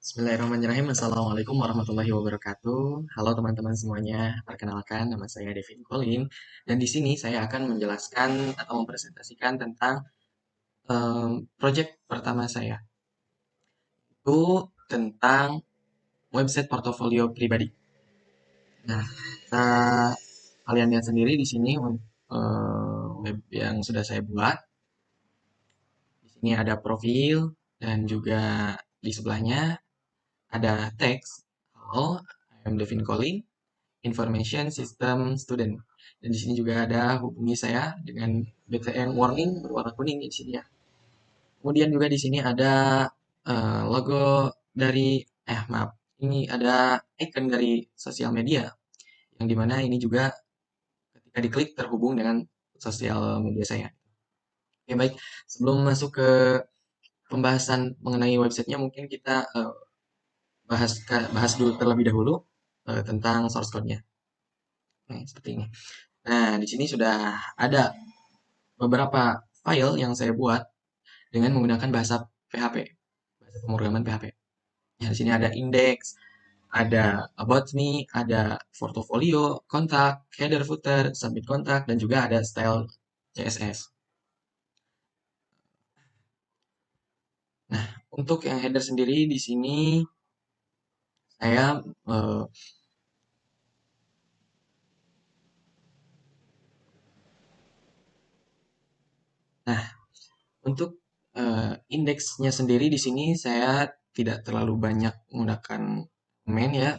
Bismillahirrahmanirrahim. Assalamualaikum warahmatullahi wabarakatuh. Halo teman-teman semuanya. Perkenalkan, nama saya Devin Colin. Dan di sini saya akan menjelaskan atau mempresentasikan tentang proyek pertama saya. Itu tentang website portofolio pribadi. Nah, kalian lihat sendiri di sini web yang sudah saya buat. Di sini ada profil dan juga di sebelahnya ada teks. Halo, I'm Devin Colin, Information System Student. Dan di sini juga ada hubungi saya dengan BTN warning berwarna kuning di sini ya. Kemudian juga di sini ada logo dari maaf, ini ada icon dari sosial media yang dimana ini juga ketika diklik terhubung dengan sosial media saya. Oke baik, sebelum masuk ke pembahasan mengenai websitenya mungkin kita bahas dulu terlebih dahulu tentang source code-nya. Nah, seperti ini. Nah, di sini sudah ada beberapa file yang saya buat dengan menggunakan bahasa PHP, bahasa pemrograman PHP. Ya, di sini ada index, ada about me, ada portfolio, kontak, header footer, submit kontak, dan juga ada style CSS. Nah, untuk yang header sendiri di sini saya nah, untuk indeksnya sendiri di sini saya tidak terlalu banyak menggunakan main ya,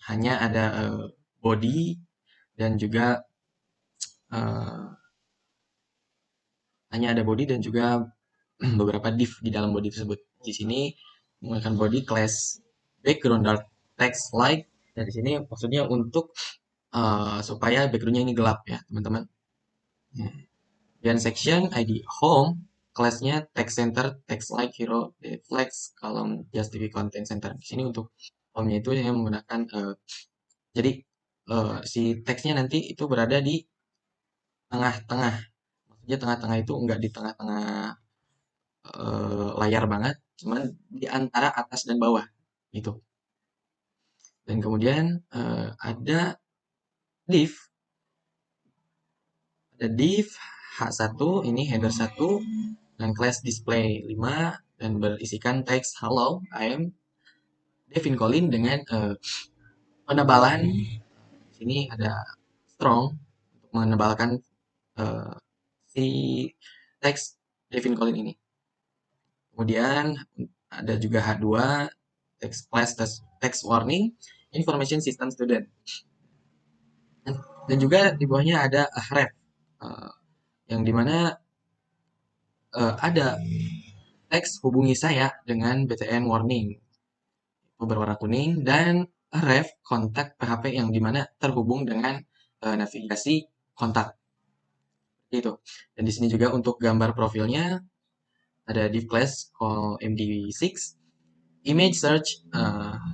hanya ada body dan juga eh, hanya ada body dan juga beberapa div di dalam body tersebut. Di sini menggunakan body class background dark text light, dan di sini maksudnya untuk supaya backgroundnya ini gelap ya teman-teman. Dan section ID home, kelasnya text center, text light hero, flex, column, justify content center. Di sini untuk home-nya itu saya menggunakan jadi si teksnya nanti itu berada di tengah-tengah. Maksudnya tengah-tengah itu enggak di tengah-tengah layar banget, cuman di antara atas dan bawah itu. Dan kemudian ada div, H1 ini header 1 dan class display 5 dan berisikan teks hello I am Devin Colin dengan penebalan sini ada strong untuk menebalkan uh, si teks Devin Colin ini. Kemudian ada juga H2 text class text warning information system student. Dan juga di bawahnya ada href yang dimana ada teks hubungi saya dengan BTN warning berwarna kuning dan ref kontak PHP yang dimana terhubung dengan navigasi kontak itu. Dan di sini juga untuk gambar profilnya ada div class call md6 image search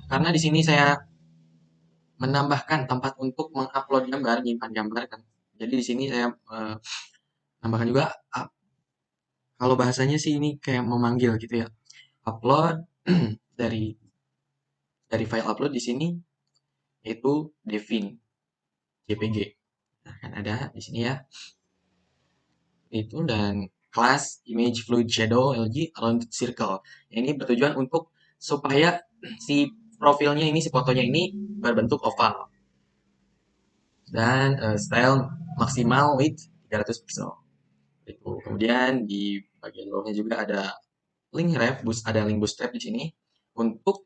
karena di sini saya menambahkan tempat untuk mengupload gambar, menyimpan gambar kan. Jadi di sini saya tambahkan juga kalau bahasanya sih ini kayak memanggil gitu ya. Upload dari file upload di sini yaitu Devin JPG. Nah, kan ada di sini ya. Itu dan class image fluid shadow LG rounded circle. Ini bertujuan untuk supaya si profilnya ini, si fotonya ini berbentuk oval. Dan style maksimal width 300 pixel. Itu. Kemudian di bagian bawahnya juga ada link ref, ada link bootstrap di sini untuk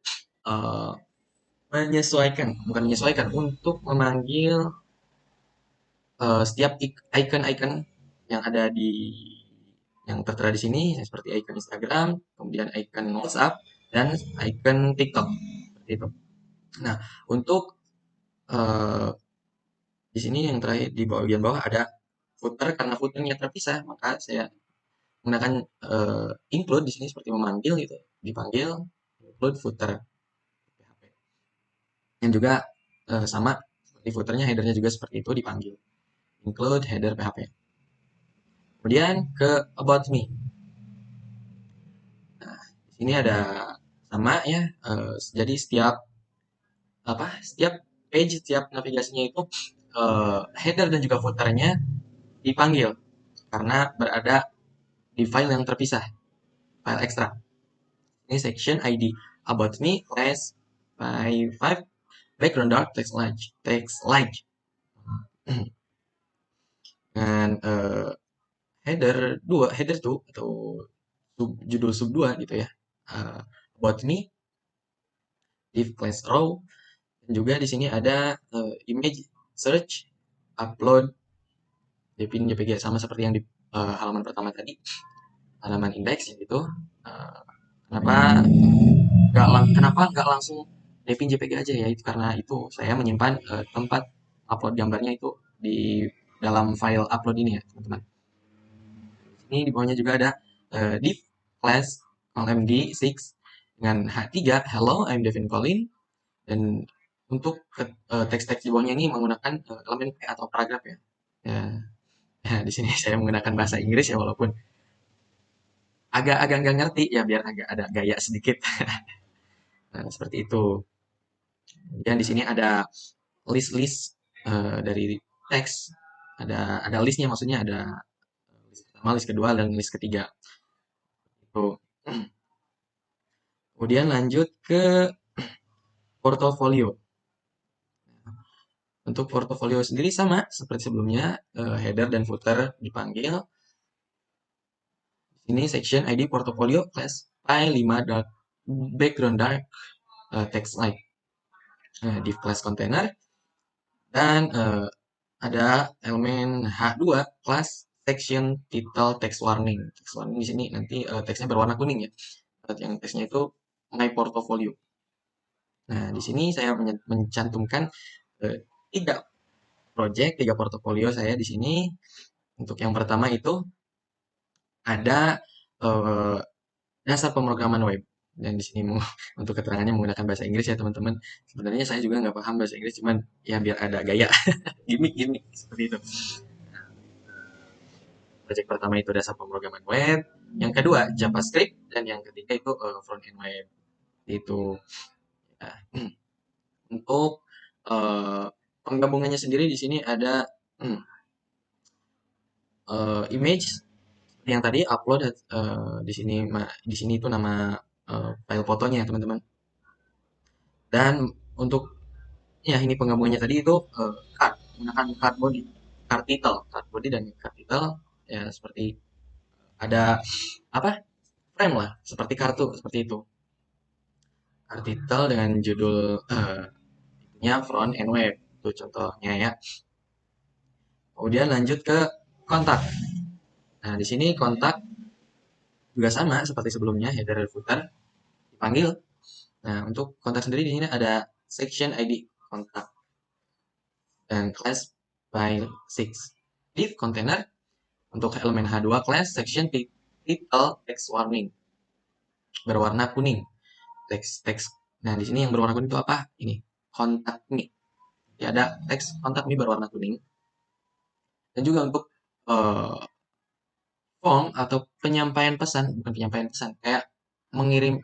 menyesuaikan, bukan menyesuaikan, untuk memanggil setiap icon-icon yang ada di yang tertera di sini seperti icon Instagram, kemudian icon WhatsApp dan icon TikTok seperti itu. Nah, untuk uh, di sini yang terakhir di bagian bawah ada footer, karena footernya terpisah maka saya menggunakan include di sini seperti memanggil gitu, dipanggil include footer PHP. Yang juga sama seperti footernya, headernya juga seperti itu dipanggil include header PHP. Kemudian ke about me. Nah, di sini ada sama ya. Jadi setiap page, setiap navigasinya itu header dan juga footernya dipanggil karena berada di file yang terpisah, file ekstra. Ini section ID about me class by 5 background dark text like dengan header 2, header tuh atau judul sub 2 gitu ya. About me div class row, dan juga di sini ada image search upload Devin JPG sama seperti yang di halaman pertama tadi, halaman index gitu. Kenapa nggak langsung Devin JPG aja ya? Itu karena itu saya menyimpan tempat upload gambarnya itu di dalam file upload ini ya teman-teman. Ini di bawahnya juga ada div class lmd6 dengan h3 hello I'm Devin Colin, dan untuk teks-teks di bawahnya ini menggunakan elemen P atau paragraf ya. Ya, ya, di sini saya menggunakan bahasa Inggris ya, walaupun agak-agak nggak ngerti ya, biar agak ada gaya sedikit. Nah, seperti itu. Dan di sini ada list-list dari teks. Ada listnya, maksudnya ada list pertama, list kedua, dan list ketiga. Itu. Kemudian lanjut ke portofolio. Untuk portofolio sendiri sama seperti sebelumnya, header dan footer dipanggil. Ini section ID portofolio class file 5 dark background dark text like div class container, dan ada elemen H2 class section title text warning. Text warning di sini nanti teksnya berwarna kuning ya. Yang teksnya itu my portfolio. Nah, di sini saya mencantumkan tiga project, tiga portofolio saya di sini. Untuk yang pertama itu ada dasar pemrograman web, dan di sini untuk keterangannya menggunakan bahasa Inggris ya teman-teman. Sebenarnya saya juga nggak paham bahasa Inggris, cuman ya biar ada gaya gimmick seperti itu. Project pertama itu dasar pemrograman web, yang kedua JavaScript, dan yang ketiga itu front end web. Itu ya. Untuk penggabungannya sendiri di sini ada image yang tadi upload, di sini itu nama file fotonya teman-teman. Dan untuk ya ini penggabungannya tadi itu card, menggunakan card body dan card title ya, seperti ada apa, frame lah, seperti kartu seperti itu. Card title dengan judul nya front end web itu contohnya ya. Kemudian lanjut ke kontak. Nah, di sini kontak juga sama seperti sebelumnya, header dan footer dipanggil. Nah, untuk kontak sendiri di sini ada section ID kontak dan class by 6 div container. Untuk elemen H2 class section title text warning berwarna kuning, teks. Nah, di sini yang berwarna kuning itu apa? Ini kontak me. Ya, ada teks kontak me berwarna kuning. Dan juga untuk form atau penyampaian pesan, bukan penyampaian pesan, kayak mengirim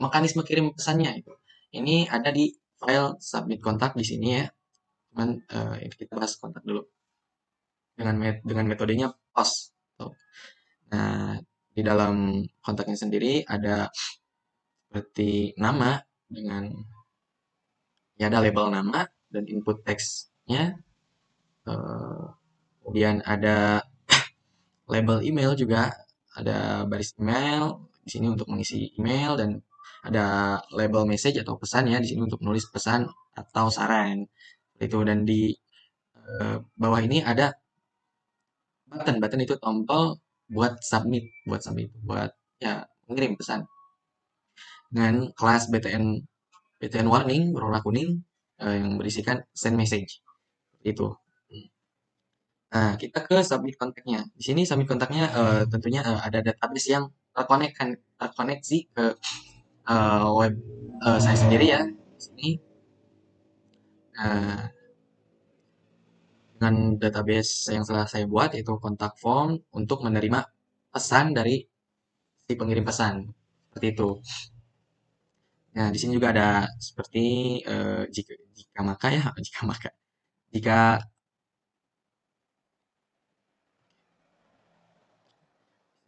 mekanisme kirim pesannya itu. Ini ada di file submit kontak di sini ya. Cuman kita bahas kontak dulu dengan metodenya post. Nah, di dalam kontaknya sendiri ada seperti nama dengan ya, ada label nama dan input teksnya. Kemudian ada label email juga, ada baris email di sini untuk mengisi email, dan ada label message atau pesan ya di sini untuk menulis pesan atau saran itu. Dan di bawah ini ada button itu tombol buat submit, buat ya mengirim pesan, dengan kelas BTN warning berwarna kuning yang berisikan send message itu. Nah, kita ke submit kontaknya. Di sini submit kontaknya tentunya ada database yang terkoneksi ke web saya sendiri ya. Di sini dengan database yang telah saya buat, yaitu kontak form untuk menerima pesan dari si pengirim pesan. Seperti itu. Nah, di sini juga ada seperti jika maka ya, jika maka. Jika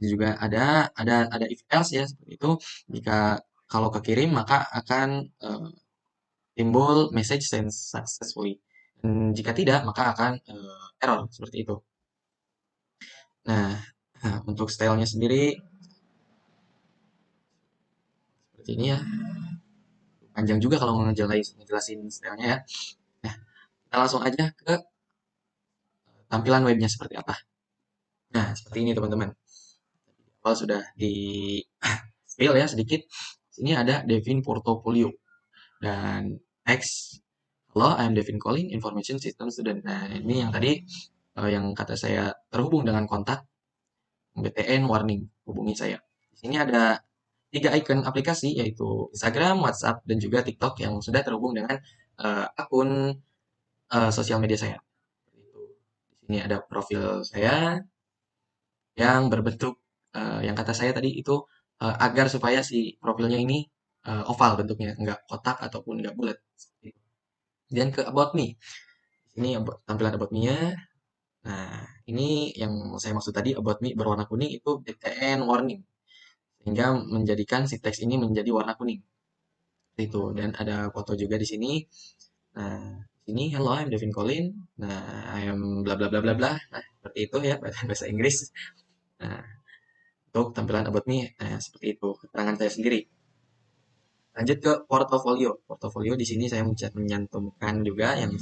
juga ada if else ya seperti itu. Jika kalau kekirim maka akan timbul message sent successfully. Dan jika tidak maka akan error seperti itu. Nah, untuk stylenya sendiri seperti ini ya. Panjang juga kalau mau ngejelasin stylenya ya. Nah, kita langsung aja ke tampilan webnya seperti apa. Nah, seperti ini teman-teman. Awal sudah di spill ya sedikit. Sini ada Devin Portfolio dan teks. Hello, I'm Devin Colin, Information System Student. Nah, ini yang tadi yang kata saya terhubung dengan kontak BTN warning, hubungi saya. Di sini ada 3 icon aplikasi yaitu Instagram, WhatsApp, dan juga TikTok yang sudah terhubung dengan akun sosial media saya. Di sini ada profil saya yang berbentuk yang kata saya tadi itu agar supaya si profilnya ini oval bentuknya, enggak kotak ataupun enggak bulat. Dan ke About Me. Ini tampilan About Me-nya. Nah, ini yang saya maksud tadi About Me berwarna kuning itu BTN warning. Sehingga menjadikan si teks ini menjadi warna kuning. Itu. Dan ada foto juga di sini. Nah, sini hello I'm Devin Colin. Nah, I am bla bla bla bla bla. Nah, seperti itu ya bahasa Inggris. Nah, untuk tampilan About Me seperti itu keterangan saya sendiri. Lanjut ke portofolio. Portofolio di sini saya menyantumkan juga yang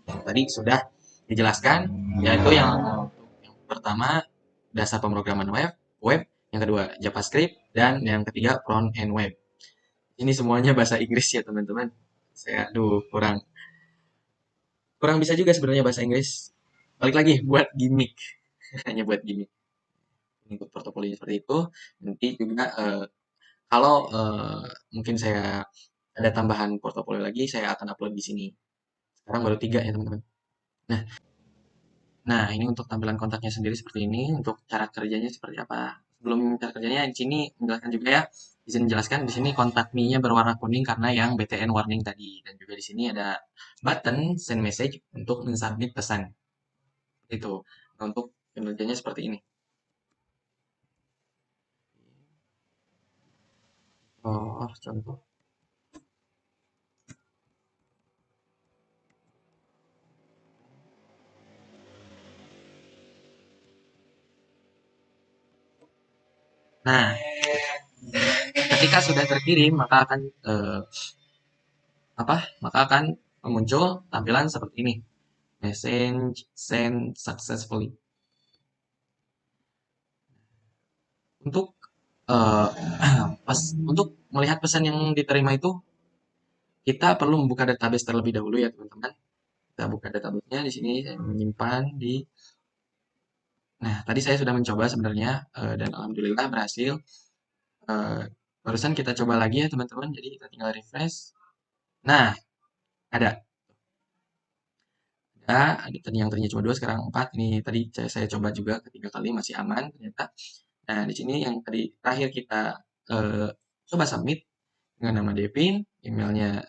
tadi sudah dijelaskan, yaitu yang pertama dasar pemrograman web, yang kedua JavaScript, dan yang ketiga front end web. Ini semuanya bahasa Inggris ya teman-teman. Saya kurang kurang bisa juga sebenarnya bahasa Inggris. Balik lagi buat gimmick, hanya buat gimmick. Untuk portofolio seperti itu. Nanti juga kalau mungkin saya ada tambahan portofolio lagi, saya akan upload di sini. Sekarang baru 3 ya teman-teman. Nah, nah ini untuk tampilan kontaknya sendiri seperti ini. Untuk cara kerjanya seperti apa? Sebelum cara kerjanya di sini menjelaskan juga ya. Di sini jelaskan di sini kontak me-nya berwarna kuning karena yang BTN warning tadi. Dan juga di sini ada button send message untuk mensubmit pesan. Itu. Nah, untuk kinerjanya seperti ini. Oh, contoh. Nah, ketika sudah terkirim maka akan maka akan muncul tampilan seperti ini. Message send successfully. Untuk eh, untuk melihat pesan yang diterima itu kita perlu membuka database terlebih dahulu ya teman-teman. Kita buka database-nya di sini saya menyimpan di. Nah, tadi saya sudah mencoba sebenarnya dan alhamdulillah berhasil. Eh, Barusan kita coba lagi ya teman-teman. Jadi kita tinggal refresh. Nah, ada ada tadi yang tadinya cuma 2 sekarang 4. Ini tadi saya coba juga ketiga kali masih aman ternyata. Nah, di sini yang tadi terakhir kita coba submit dengan nama Devin, emailnya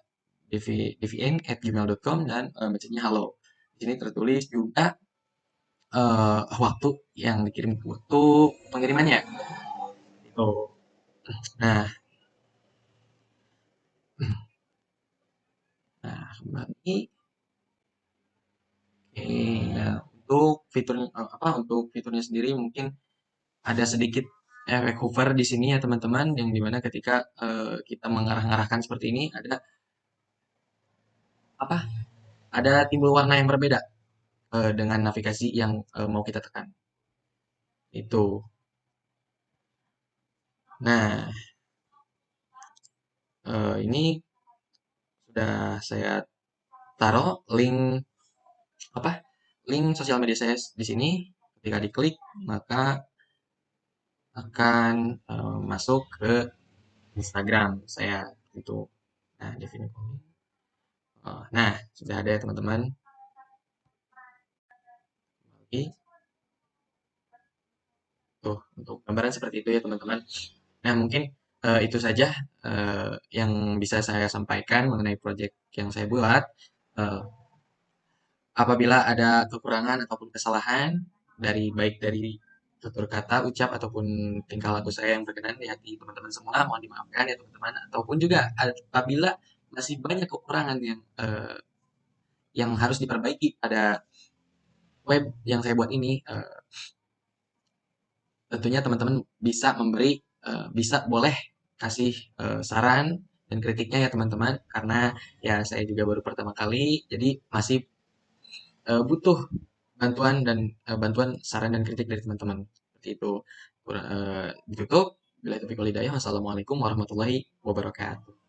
devin@gmail.com dan message-nya halo. Di sini tertulis juga waktu yang dikirim waktu pengirimannya. Itu. Nah, kembali. Oke, nah untuk fiturnya sendiri mungkin ada sedikit efek hover di sini ya teman-teman, yang dimana ketika kita mengarah-arahkan seperti ini apa ada timbul warna yang berbeda dengan navigasi yang mau kita tekan itu. Nah, ini sudah saya taruh apa link sosial media saya di sini. Ketika diklik maka akan masuk ke Instagram saya itu. Nah, definisi. Nah, sudah ada ya teman-teman. Oke, tuh untuk gambaran seperti itu ya teman-teman. Nah, mungkin Itu saja yang bisa saya sampaikan mengenai proyek yang saya buat. Eh, Apabila ada kekurangan ataupun kesalahan baik dari tutur kata, ucap ataupun tingkah laku saya yang berkenan di hati teman-teman semua, mohon dimaafkan ya teman-teman. Ataupun juga apabila masih banyak kekurangan yang harus diperbaiki pada web yang saya buat ini, tentunya teman-teman bisa bisa boleh kasih saran dan kritiknya ya teman-teman, karena ya saya juga baru pertama kali, jadi masih butuh bantuan saran dan kritik dari teman-teman. Seperti itu. Ditutup. Bila taufiq wal hidayah. Wassalamualaikum warahmatullahi wabarakatuh.